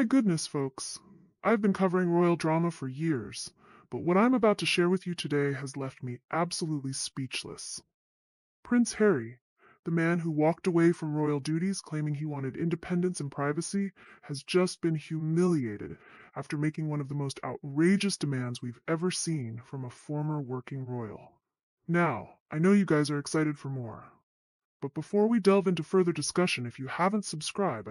my goodness, folks. I've been covering royal drama for years, but what I'm about to share with you today has left me absolutely speechless. Prince Harry, the man who walked away from royal duties claiming he wanted independence and privacy, has just been humiliated after making one of the most outrageous demands we've ever seen from a former working royal. Now, I know you guys are excited for more, but before we delve into further discussion, if you haven't subscribed,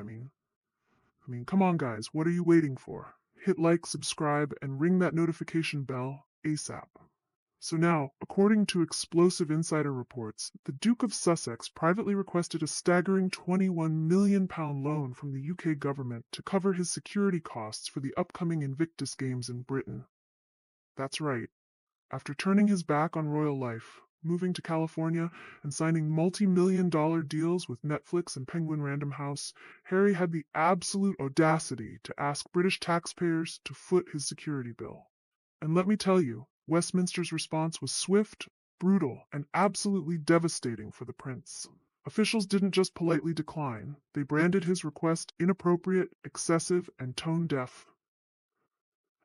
come on, guys, what are you waiting for? Hit like, subscribe, and ring that notification bell ASAP. So now, according to explosive insider reports, the Duke of Sussex privately requested a staggering £21 million loan from the UK government to cover his security costs for the upcoming Invictus Games in Britain. That's right. After turning his back on royal life, moving to California, and signing multi-million-dollar deals with Netflix and Penguin Random House, Harry had the absolute audacity to ask British taxpayers to foot his security bill. And let me tell you, Westminster's response was swift, brutal, and absolutely devastating for the prince. Officials didn't just politely decline, they branded his request inappropriate, excessive, and tone-deaf,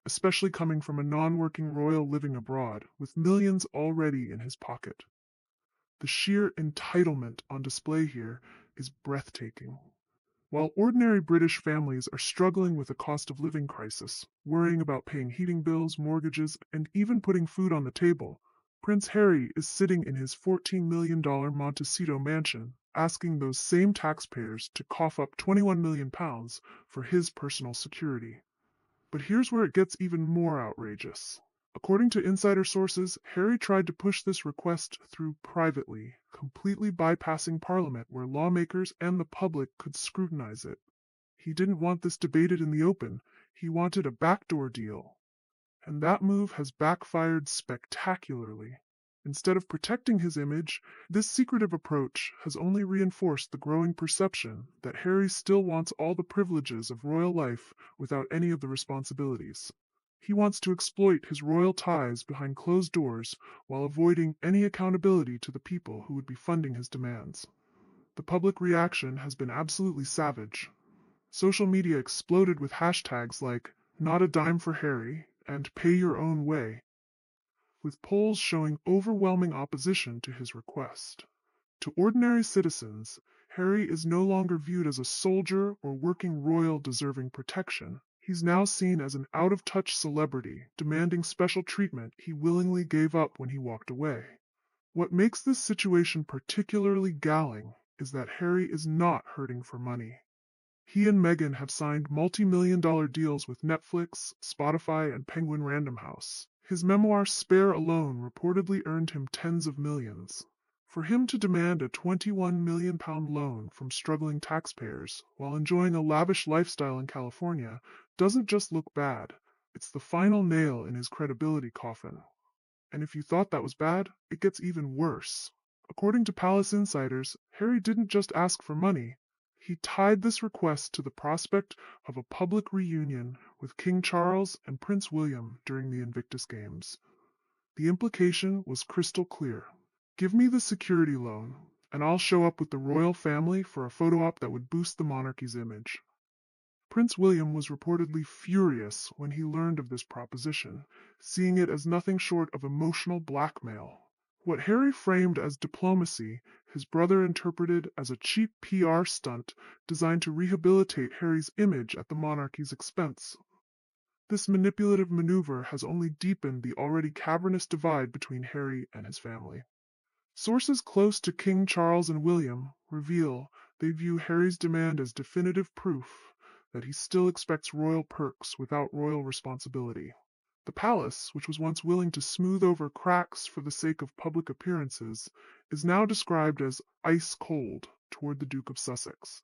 especially coming from a non-working royal living abroad, with millions already in his pocket. The sheer entitlement on display here is breathtaking. While ordinary British families are struggling with a cost of living crisis, worrying about paying heating bills, mortgages, and even putting food on the table, Prince Harry is sitting in his $14 million Montecito mansion, asking those same taxpayers to cough up £21 million for his personal security. But here's where it gets even more outrageous. According to insider sources, Harry tried to push this request through privately, completely bypassing Parliament where lawmakers and the public could scrutinize it. He didn't want this debated in the open. He wanted a backdoor deal. And that move has backfired spectacularly. Instead of protecting his image, this secretive approach has only reinforced the growing perception that Harry still wants all the privileges of royal life without any of the responsibilities. He wants to exploit his royal ties behind closed doors while avoiding any accountability to the people who would be funding his demands. The public reaction has been absolutely savage. Social media exploded with hashtags like "Not a dime for Harry" and "Pay your own way," with polls showing overwhelming opposition to his request. To ordinary citizens, Harry is no longer viewed as a soldier or working royal deserving protection. He's now seen as an out-of-touch celebrity, demanding special treatment he willingly gave up when he walked away. What makes this situation particularly galling is that Harry is not hurting for money. He and Meghan have signed multi-million-dollar deals with Netflix, Spotify, and Penguin Random House. His memoir Spare alone reportedly earned him tens of millions. For him to demand a £21 million loan from struggling taxpayers while enjoying a lavish lifestyle in California doesn't just look bad, it's the final nail in his credibility coffin. And if you thought that was bad, it gets even worse. According to palace insiders, Harry didn't just ask for money. He tied this request to the prospect of a public reunion with King Charles and Prince William during the Invictus Games. The implication was crystal clear. Give me the security loan, and I'll show up with the royal family for a photo op that would boost the monarchy's image. Prince William was reportedly furious when he learned of this proposition, seeing it as nothing short of emotional blackmail. What Harry framed as diplomacy, his brother interpreted as a cheap PR stunt designed to rehabilitate Harry's image at the monarchy's expense. This manipulative maneuver has only deepened the already cavernous divide between Harry and his family. Sources close to King Charles and William reveal they view Harry's demand as definitive proof that he still expects royal perks without royal responsibility. The palace, which was once willing to smooth over cracks for the sake of public appearances, is now described as ice cold toward the Duke of Sussex.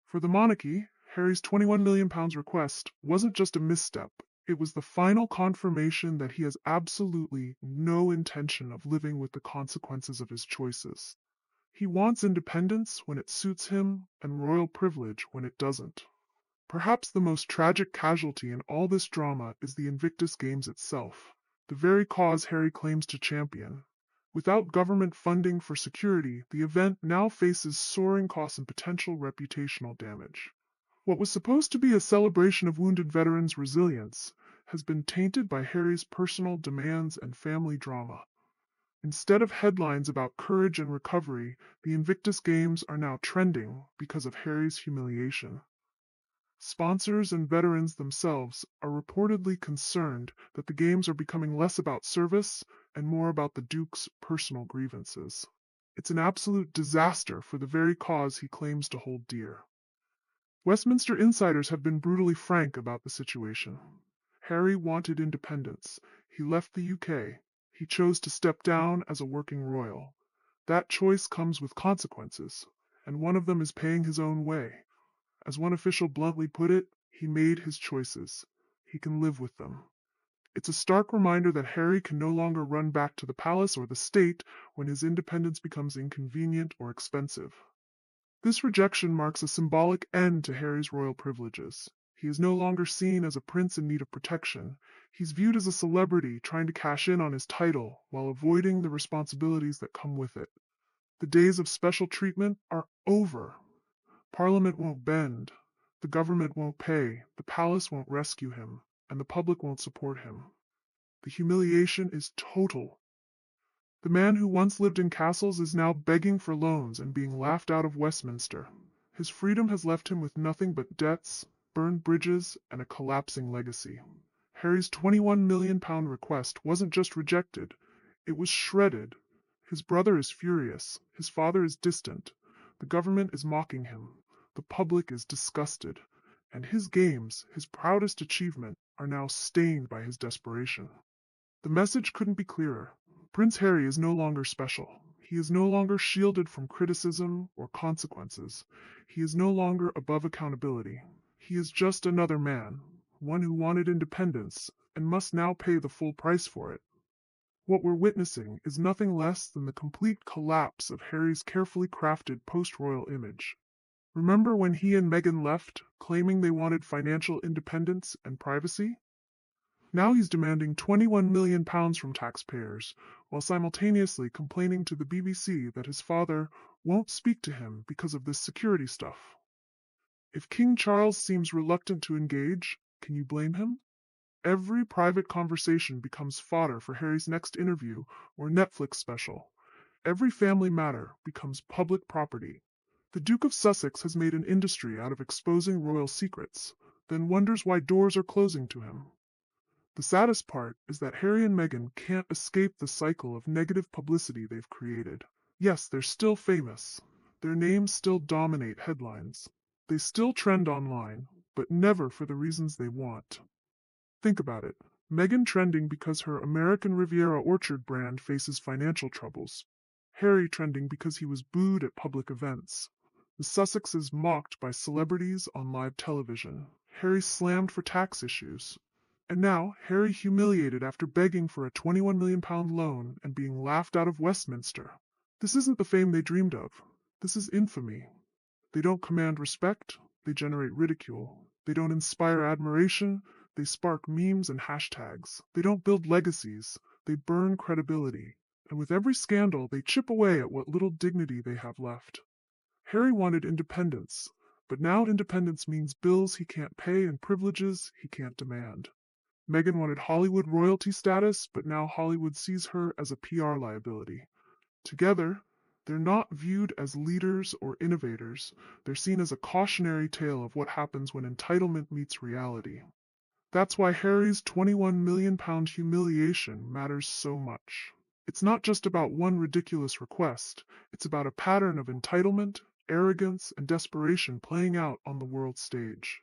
For the monarchy, Harry's £21 million request wasn't just a misstep, it was the final confirmation that he has absolutely no intention of living with the consequences of his choices. He wants independence when it suits him and royal privilege when it doesn't. Perhaps the most tragic casualty in all this drama is the Invictus Games itself, the very cause Harry claims to champion. Without government funding for security, the event now faces soaring costs and potential reputational damage. What was supposed to be a celebration of wounded veterans' resilience has been tainted by Harry's personal demands and family drama. Instead of headlines about courage and recovery, the Invictus Games are now trending because of Harry's humiliation. Sponsors and veterans themselves are reportedly concerned that the Games are becoming less about service and more about the Duke's personal grievances. It's an absolute disaster for the very cause he claims to hold dear. Westminster insiders have been brutally frank about the situation. Harry wanted independence. He left the UK. He chose to step down as a working royal. That choice comes with consequences, and one of them is paying his own way. As one official bluntly put it, he made his choices. He can live with them. It's a stark reminder that Harry can no longer run back to the palace or the state when his independence becomes inconvenient or expensive. This rejection marks a symbolic end to Harry's royal privileges. He is no longer seen as a prince in need of protection. He's viewed as a celebrity trying to cash in on his title while avoiding the responsibilities that come with it. The days of special treatment are over. Parliament won't bend. The government won't pay. The palace won't rescue him. And the public won't support him. The humiliation is total. The man who once lived in castles is now begging for loans and being laughed out of Westminster. His freedom has left him with nothing but debts, burned bridges, and a collapsing legacy. Harry's £21 million request wasn't just rejected, it was shredded. His brother is furious. His father is distant. The government is mocking him. The public is disgusted. And his games, his proudest achievement, are now stained by his desperation. The message couldn't be clearer. Prince Harry is no longer special. He is no longer shielded from criticism or consequences. He is no longer above accountability. He is just another man, one who wanted independence and must now pay the full price for it. What we're witnessing is nothing less than the complete collapse of Harry's carefully crafted post-royal image. Remember when he and Meghan left, claiming they wanted financial independence and privacy? Now he's demanding £21 million from taxpayers, while simultaneously complaining to the BBC that his father won't speak to him because of this security stuff. If King Charles seems reluctant to engage, can you blame him? Every private conversation becomes fodder for Harry's next interview or Netflix special. Every family matter becomes public property. The Duke of Sussex has made an industry out of exposing royal secrets, then wonders why doors are closing to him. The saddest part is that Harry and Meghan can't escape the cycle of negative publicity they've created. Yes, they're still famous. Their names still dominate headlines. They still trend online, but never for the reasons they want. Think about it. Meghan trending because her American Riviera Orchard brand faces financial troubles. Harry trending because he was booed at public events. The Sussexes mocked by celebrities on live television. Harry slammed for tax issues. And now, Harry humiliated after begging for a £21 million loan and being laughed out of Westminster. This isn't the fame they dreamed of. This is infamy. They don't command respect, they generate ridicule. They don't inspire admiration, they spark memes and hashtags. They don't build legacies, they burn credibility. And with every scandal, they chip away at what little dignity they have left. Harry wanted independence, but now independence means bills he can't pay and privileges he can't demand. Meghan wanted Hollywood royalty status, but now Hollywood sees her as a PR liability. Together, they're not viewed as leaders or innovators. They're seen as a cautionary tale of what happens when entitlement meets reality. That's why Harry's £21 million humiliation matters so much. It's not just about one ridiculous request. It's about a pattern of entitlement, arrogance, and desperation playing out on the world stage.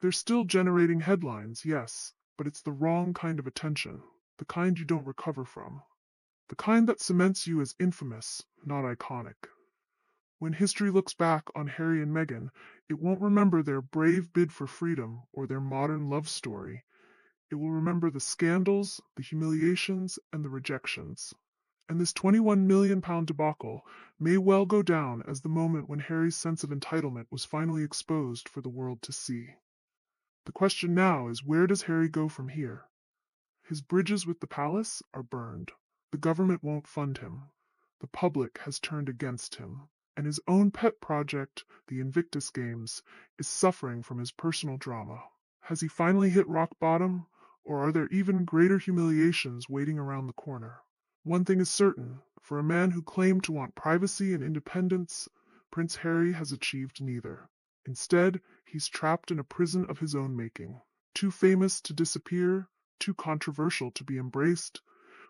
They're still generating headlines, yes, but it's the wrong kind of attention, the kind you don't recover from, the kind that cements you as infamous, not iconic. When history looks back on Harry and Meghan, it won't remember their brave bid for freedom or their modern love story. It will remember the scandals, the humiliations, and the rejections. And this £21 million debacle may well go down as the moment when Harry's sense of entitlement was finally exposed for the world to see. The question now is, where does Harry go from here? His bridges with the palace are burned. The government won't fund him. The public has turned against him. and his own pet project, the Invictus Games, is suffering from his personal drama. Has he finally hit rock bottom, or are there even greater humiliations waiting around the corner? One thing is certain, for a man who claimed to want privacy and independence, Prince Harry has achieved neither. Instead, he's trapped in a prison of his own making. Too famous to disappear, too controversial to be embraced,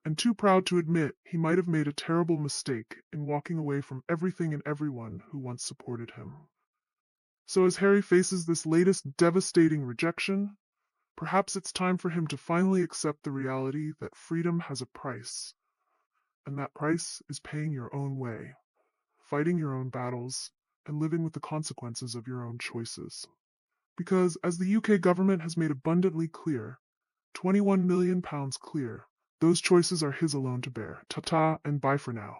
and too proud to admit he might have made a terrible mistake in walking away from everything and everyone who once supported him. So as Harry faces this latest devastating rejection, perhaps it's time for him to finally accept the reality that freedom has a price, and that price is paying your own way, fighting your own battles, and living with the consequences of your own choices. Because, as the UK government has made abundantly clear, £21 million clear, those choices are his alone to bear. Ta-ta and bye for now.